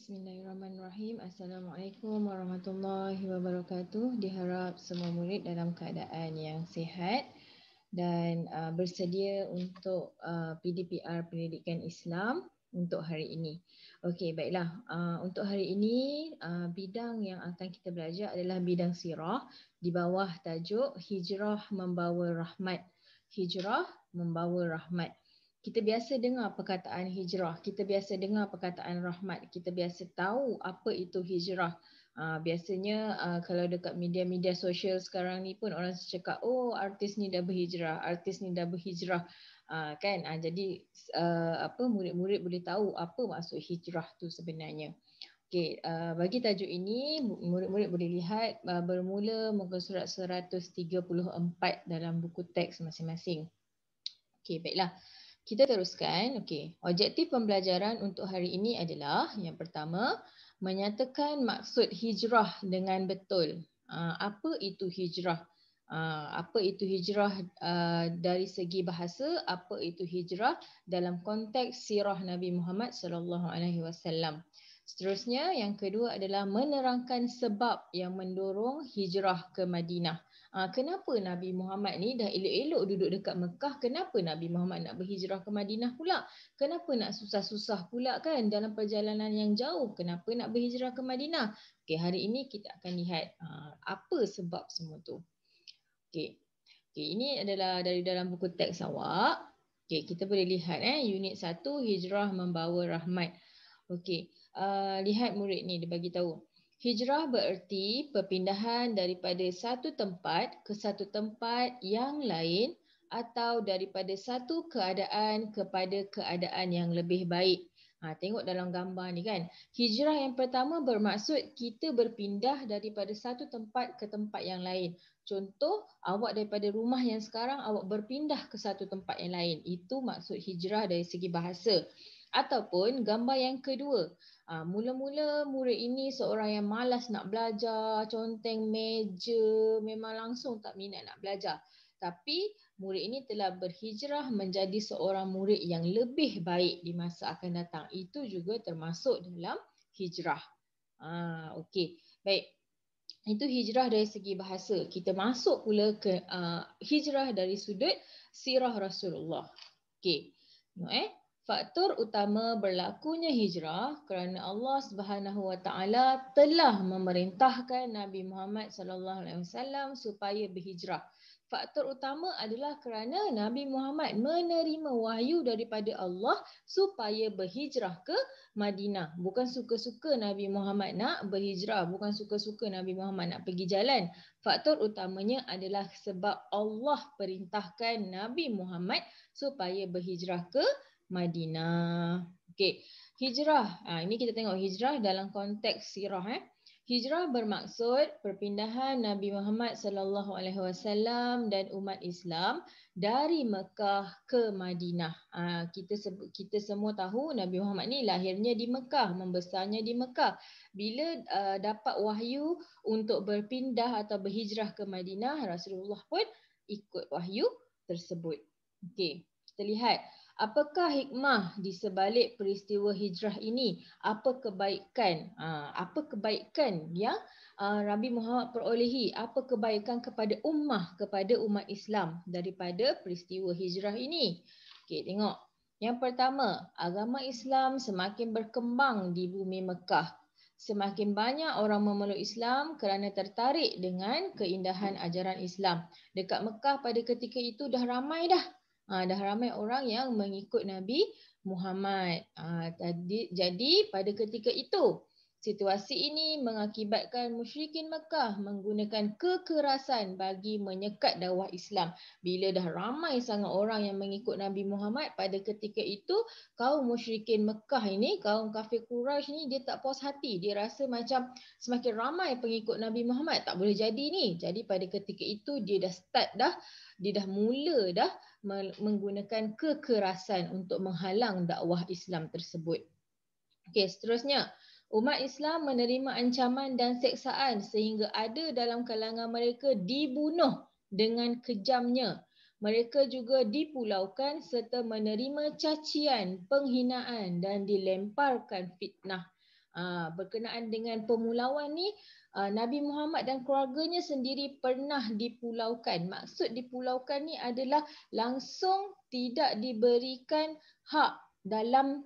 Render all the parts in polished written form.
Bismillahirrahmanirrahim. Assalamualaikum warahmatullahi wabarakatuh. Diharap semua murid dalam keadaan yang sihat dan bersedia untuk PDPR Pendidikan Islam untuk hari ini. Okey, baiklah. Untuk hari ini bidang yang akan kita belajar adalah bidang sirah di bawah tajuk Hijrah Membawa Rahmat. Hijrah Membawa Rahmat. Kita biasa dengar perkataan hijrah, kita biasa dengar perkataan rahmat, kita biasa tahu apa itu hijrah. Biasanya kalau dekat media-media sosial sekarang ni pun orang cakap, oh artis ni dah berhijrah, artis ni dah berhijrah. Kan? Jadi murid-murid boleh tahu apa maksud hijrah tu sebenarnya. Okey, bagi tajuk ini murid-murid boleh lihat bermula muka surat 134 dalam buku teks masing-masing. Okey, baiklah. Kita teruskan. Okey, objektif pembelajaran untuk hari ini adalah yang pertama, menyatakan maksud hijrah dengan betul. Apa itu hijrah? Apa itu hijrah dari segi bahasa? Apa itu hijrah dalam konteks sirah Nabi Muhammad sallallahu alaihi wasallam? Seterusnya, yang kedua adalah menerangkan sebab yang mendorong hijrah ke Madinah. Kenapa Nabi Muhammad ni dah elok-elok duduk dekat Mekah, kenapa Nabi Muhammad nak berhijrah ke Madinah pula? Kenapa nak susah-susah pula kan dalam perjalanan yang jauh? Kenapa nak berhijrah ke Madinah? Okey, hari ini kita akan lihat apa sebab semua tu. Okey. Okey, ini adalah dari dalam buku teks awak. Okey, kita boleh lihat unit 1 Hijrah Membawa Rahmat. Okey, lihat murid ni dia bagi tahu. Hijrah bererti perpindahan daripada satu tempat ke satu tempat yang lain atau daripada satu keadaan kepada keadaan yang lebih baik. Tengok dalam gambar ni kan. Hijrah yang pertama bermaksud kita berpindah daripada satu tempat ke tempat yang lain. Contoh, awak daripada rumah yang sekarang awak berpindah ke satu tempat yang lain. Itu maksud hijrah dari segi bahasa. Ataupun gambar yang kedua, mula-mula murid ini seorang yang malas nak belajar, conteng meja, memang langsung tak minat nak belajar. Tapi murid ini telah berhijrah menjadi seorang murid yang lebih baik di masa akan datang. Itu juga termasuk dalam hijrah. Okey, baik. Itu hijrah dari segi bahasa. Kita masuk pula ke hijrah dari sudut sirah Rasulullah. Okey. Tengok faktor utama berlakunya hijrah kerana Allah Subhanahu Wa Taala telah memerintahkan Nabi Muhammad sallallahu alaihi wasallam supaya berhijrah. Faktor utama adalah kerana Nabi Muhammad menerima wahyu daripada Allah supaya berhijrah ke Madinah. Bukan suka-suka Nabi Muhammad nak berhijrah, bukan suka-suka Nabi Muhammad nak pergi jalan. Faktor utamanya adalah sebab Allah perintahkan Nabi Muhammad supaya berhijrah ke Madinah. Okey, hijrah. Ini kita tengok hijrah dalam konteks sirah. Hijrah bermaksud perpindahan Nabi Muhammad sallallahu alaihi wasallam dan umat Islam dari Mekah ke Madinah. Kita semua tahu Nabi Muhammad ni lahirnya di Mekah, membesarnya di Mekah. Bila dapat wahyu untuk berpindah atau berhijrah ke Madinah, Rasulullah pun ikut wahyu tersebut. Okey, kita lihat. Apakah hikmah di sebalik peristiwa hijrah ini? Apa kebaikan? Apa kebaikan yang Nabi Muhammad perolehi? Apa kebaikan kepada umat Islam daripada peristiwa hijrah ini? Okey, tengok. Yang pertama, agama Islam semakin berkembang di bumi Mekah. Semakin banyak orang memeluk Islam kerana tertarik dengan keindahan ajaran Islam. Dekat Mekah pada ketika itu dah ramai dah. Dah ramai orang yang mengikut Nabi Muhammad. Jadi pada ketika itu, situasi ini mengakibatkan musyrikin Mekah menggunakan kekerasan bagi menyekat dakwah Islam. Bila dah ramai sangat orang yang mengikut Nabi Muhammad, pada ketika itu kaum musyrikin Mekah ini, kaum kafir Quraisy ni, dia tak puas hati. Dia rasa macam semakin ramai pengikut Nabi Muhammad, tak boleh jadi ni. Jadi pada ketika itu dia dah mula menggunakan kekerasan untuk menghalang dakwah Islam tersebut. Okey, seterusnya, umat Islam menerima ancaman dan seksaan sehingga ada dalam kalangan mereka dibunuh dengan kejamnya. Mereka juga dipulaukan serta menerima cacian, penghinaan dan dilemparkan fitnah. Berkenaan dengan pemulauan ni, Nabi Muhammad dan keluarganya sendiri pernah dipulaukan. Maksud dipulaukan ni adalah langsung tidak diberikan hak dalam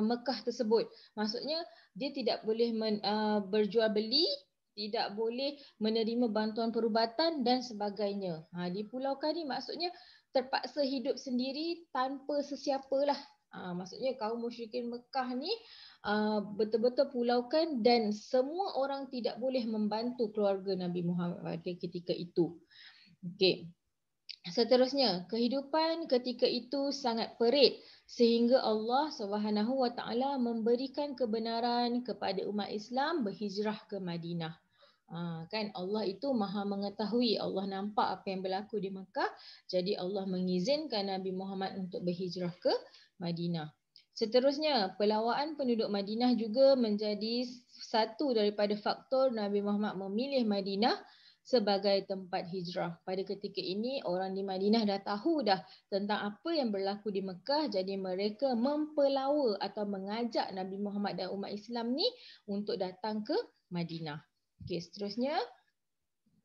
Mekah tersebut. Maksudnya dia tidak boleh berjual beli, tidak boleh menerima bantuan perubatan dan sebagainya. Dipulaukan ni maksudnya terpaksa hidup sendiri tanpa sesiapa lah. Maksudnya kaum musyrikin Mekah ni betul-betul pulaukan dan semua orang tidak boleh membantu keluarga Nabi Muhammad pada ketika itu. Okey. Seterusnya, kehidupan ketika itu sangat perit sehingga Allah SWT memberikan kebenaran kepada umat Islam berhijrah ke Madinah. Kan Allah itu maha mengetahui, Allah nampak apa yang berlaku di Mekah, jadi Allah mengizinkan Nabi Muhammad untuk berhijrah ke Madinah. Seterusnya, pelawaan penduduk Madinah juga menjadi satu daripada faktor Nabi Muhammad memilih Madinah sebagai tempat hijrah. Pada ketika ini orang di Madinah dah tahu dah tentang apa yang berlaku di Mekah, jadi mereka mempelawa atau mengajak Nabi Muhammad dan umat Islam ni untuk datang ke Madinah. Okey, seterusnya,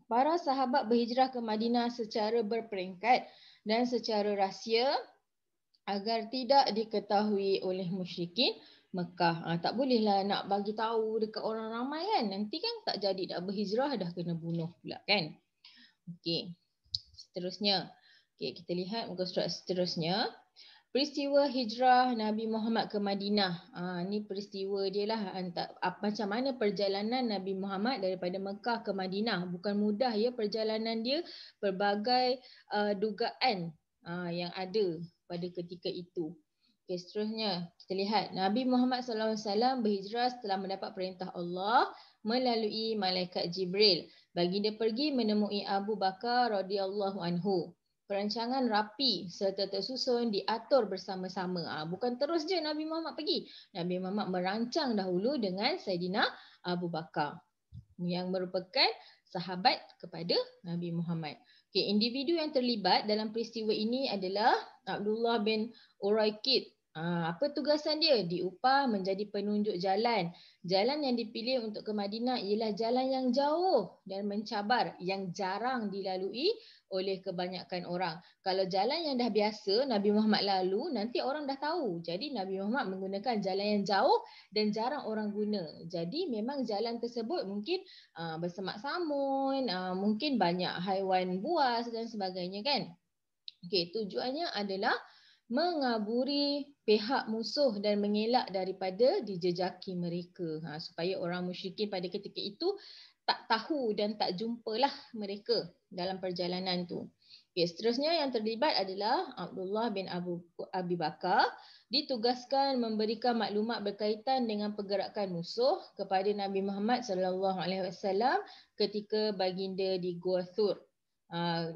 para sahabat berhijrah ke Madinah secara berperingkat dan secara rahsia agar tidak diketahui oleh musyrikin Mekah. Tak bolehlah nak bagi tahu dekat orang ramai kan. Nanti kan tak jadi dah berhijrah, dah kena bunuh pula kan. Okey, seterusnya. Okey, kita lihat muka surat seterusnya. Peristiwa hijrah Nabi Muhammad ke Madinah. Ni peristiwa dia lah, macam mana perjalanan Nabi Muhammad daripada Mekah ke Madinah. Bukan mudah ya perjalanan dia, pelbagai dugaan yang ada pada ketika itu. Okay, seterusnya kita lihat Nabi Muhammad SAW berhijrah setelah mendapat perintah Allah melalui malaikat Jibril. Baginda pergi menemui Abu Bakar radhiyallahu anhu. Perancangan rapi serta tersusun diatur bersama-sama. Bukan terus je Nabi Muhammad pergi. Nabi Muhammad merancang dahulu dengan Saidina Abu Bakar yang merupakan sahabat kepada Nabi Muhammad. Okay, individu yang terlibat dalam peristiwa ini adalah Abdullah bin Uraikid. Apa tugasan dia? Diupah menjadi penunjuk jalan. Jalan yang dipilih untuk ke Madinah ialah jalan yang jauh dan mencabar yang jarang dilalui oleh kebanyakan orang. Kalau jalan yang dah biasa Nabi Muhammad lalu, nanti orang dah tahu. Jadi Nabi Muhammad menggunakan jalan yang jauh dan jarang orang guna. Jadi memang jalan tersebut mungkin bersemak samun, mungkin banyak haiwan buas dan sebagainya kan. Okey, tujuannya adalah mengaburi pihak musuh dan mengelak daripada dijejaki mereka. Supaya orang musyrikin pada ketika itu tak tahu dan tak jumpalah mereka dalam perjalanan tu. Okay, seterusnya yang terlibat adalah Abdullah bin Abi Bakar, ditugaskan memberikan maklumat berkaitan dengan pergerakan musuh kepada Nabi Muhammad SAW ketika baginda di Gua Thur.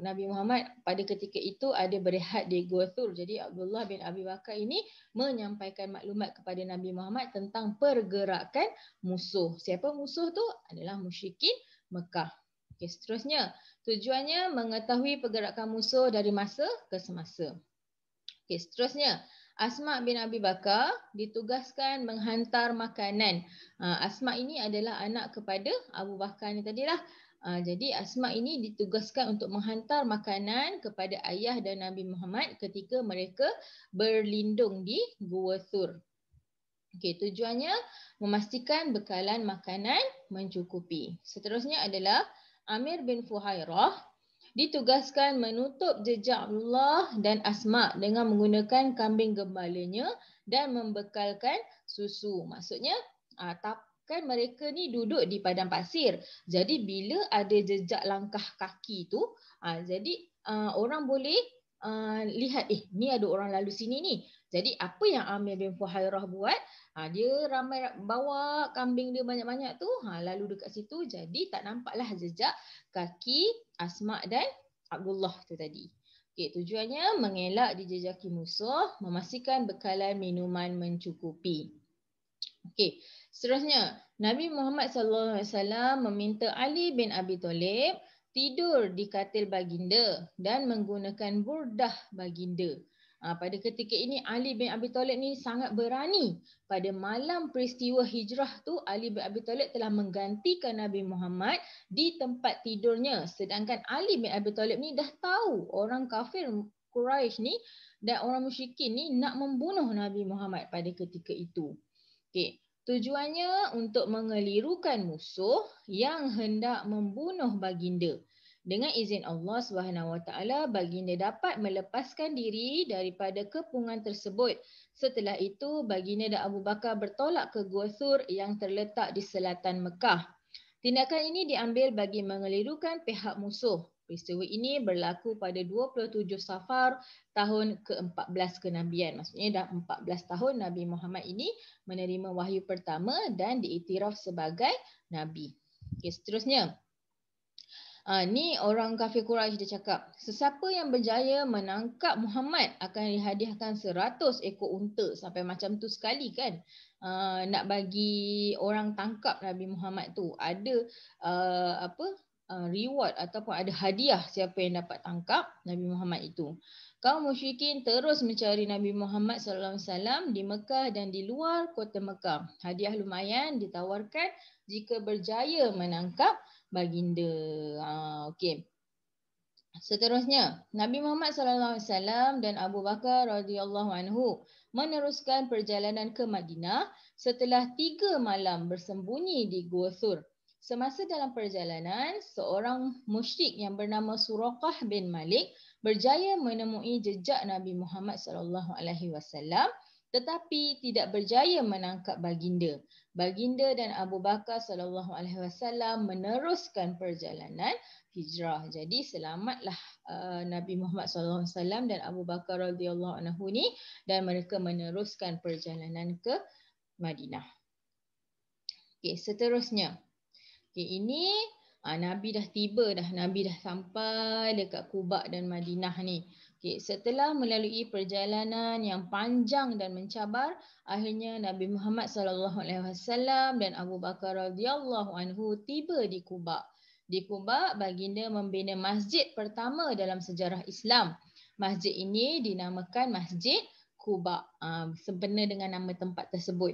Nabi Muhammad pada ketika itu ada berehat di Gua Thur. Jadi Abdullah bin Abi Bakar ini menyampaikan maklumat kepada Nabi Muhammad tentang pergerakan musuh. Siapa musuh tu? Adalah musyrikin Mekah. Okay, seterusnya, tujuannya mengetahui pergerakan musuh dari masa ke semasa. Okay, seterusnya, Asma bin Abi Bakar ditugaskan menghantar makanan. Asma ini adalah anak kepada Abu Bakar ni tadilah. Jadi Asma ini ditugaskan untuk menghantar makanan kepada ayah dan Nabi Muhammad ketika mereka berlindung di Gua Thur. Okey, tujuannya memastikan bekalan makanan mencukupi. Seterusnya adalah Amir bin Fuhairah ditugaskan menutup jejak Abdullah dan Asma dengan menggunakan kambing gembalanya dan membekalkan susu. Maksudnya kan mereka ni duduk di padang pasir. Jadi bila ada jejak langkah kaki tu, jadi orang boleh lihat ni ada orang lalu sini ni. Jadi apa yang Amir bin Fuhairah buat? Dia ramai bawa kambing dia banyak-banyak tu, lalu dekat situ, jadi tak nampaklah jejak kaki Asma dan Abdullah tu tadi. Okay, tujuannya mengelak dijejaki musuh, memastikan bekalan minuman mencukupi. Okey, seterusnya Nabi Muhammad SAW meminta Ali bin Abi Thalib tidur di katil baginda dan menggunakan burdah baginda. Pada ketika ini Ali bin Abi Thalib ni sangat berani. Pada malam peristiwa hijrah tu, Ali bin Abi Thalib telah menggantikan Nabi Muhammad di tempat tidurnya. Sedangkan Ali bin Abi Thalib ni dah tahu orang kafir Quraisy ni dan orang musyrikin ni nak membunuh Nabi Muhammad pada ketika itu. Okey. Tujuannya untuk mengelirukan musuh yang hendak membunuh baginda. Dengan izin Allah SWT, baginda dapat melepaskan diri daripada kepungan tersebut. Setelah itu, baginda dan Abu Bakar bertolak ke Gua Thur yang terletak di selatan Mekah. Tindakan ini diambil bagi mengelirukan pihak musuh. Peristiwa ini berlaku pada 27 Safar tahun ke-14 kenabian. Maksudnya dah 14 tahun Nabi Muhammad ini menerima wahyu pertama dan diiktiraf sebagai Nabi. Okey, seterusnya. Ni orang kafir Quraisy dia cakap, sesiapa yang berjaya menangkap Muhammad akan dihadiahkan 100 ekor unta. Sampai macam tu sekali kan. Nak bagi orang tangkap Nabi Muhammad tu. Ada reward ataupun ada hadiah siapa yang dapat tangkap Nabi Muhammad itu. Kaum musyrikin terus mencari Nabi Muhammad SAW di Mekah dan di luar kota Mekah. Hadiah lumayan ditawarkan jika berjaya menangkap baginda. Okey. Seterusnya, Nabi Muhammad SAW dan Abu Bakar radhiyallahu anhu meneruskan perjalanan ke Madinah setelah 3 malam bersembunyi di Gua Thur. Semasa dalam perjalanan, seorang musyrik yang bernama Suraqah bin Malik berjaya menemui jejak Nabi Muhammad SAW tetapi tidak berjaya menangkap baginda. Baginda dan Abu Bakar SAW meneruskan perjalanan hijrah. Jadi selamatlah Nabi Muhammad SAW dan Abu Bakar radhiyallahu anhu ni dan mereka meneruskan perjalanan ke Madinah. Okey, seterusnya. Okey, ini Nabi dah tiba dah. Nabi dah sampai dekat Quba dan Madinah ni. Okay, setelah melalui perjalanan yang panjang dan mencabar, akhirnya Nabi Muhammad SAW dan Abu Bakar radhiyallahu anhu tiba di Quba. Di Quba, baginda membina masjid pertama dalam sejarah Islam. Masjid ini dinamakan Masjid Quba, sempena dengan nama tempat tersebut.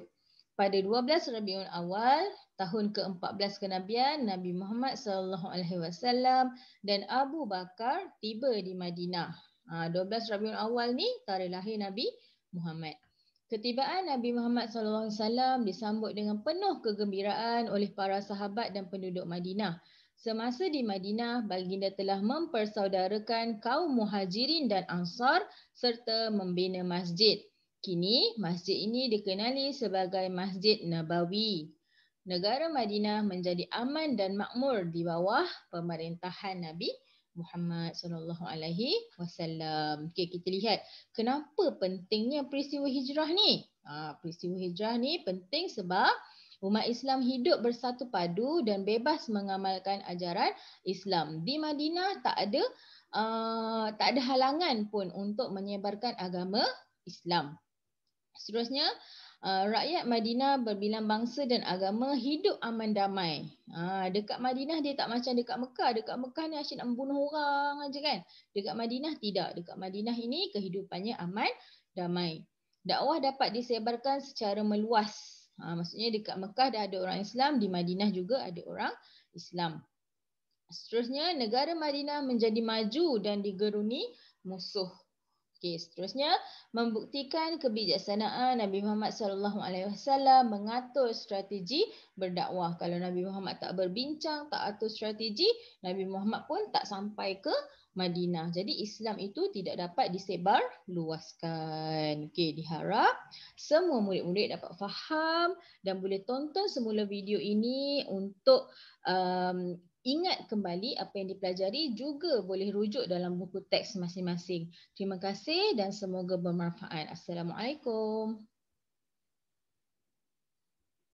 Pada 12 Rabiul Awal, tahun ke-14 kenabian, Nabi Muhammad SAW dan Abu Bakar tiba di Madinah. 12 Rabiul Awal ni tarikh lahir Nabi Muhammad. Ketibaan Nabi Muhammad SAW disambut dengan penuh kegembiraan oleh para sahabat dan penduduk Madinah. Semasa di Madinah, baginda telah mempersaudarakan kaum Muhajirin dan Ansar serta membina masjid. Kini, masjid ini dikenali sebagai Masjid Nabawi. Negara Madinah menjadi aman dan makmur di bawah pemerintahan Nabi Muhammad SAW. Okey, kita lihat kenapa pentingnya peristiwa hijrah ni. Peristiwa hijrah ni penting sebab umat Islam hidup bersatu padu dan bebas mengamalkan ajaran Islam. Di Madinah tak ada halangan pun untuk menyebarkan agama Islam. Seterusnya, rakyat Madinah berbilang bangsa dan agama hidup aman damai. Dekat Madinah dia tak macam dekat Mekah. Dekat Mekah ni asyik nak membunuh orang aja kan. Dekat Madinah tidak. Dekat Madinah ini kehidupannya aman damai. Dakwah dapat disebarkan secara meluas. Maksudnya dekat Mekah dah ada orang Islam, di Madinah juga ada orang Islam. Seterusnya, negara Madinah menjadi maju dan digeruni musuh. Okey, seterusnya membuktikan kebijaksanaan Nabi Muhammad SAW mengatur strategi berdakwah. Kalau Nabi Muhammad tak berbincang, tak atur strategi, Nabi Muhammad pun tak sampai ke Madinah. Jadi Islam itu tidak dapat disebar luaskan. Okey, diharap semua murid-murid dapat faham dan boleh tonton semula video ini untuk ingat kembali apa yang dipelajari, juga boleh rujuk dalam buku teks masing-masing. Terima kasih dan semoga bermanfaat. Assalamualaikum.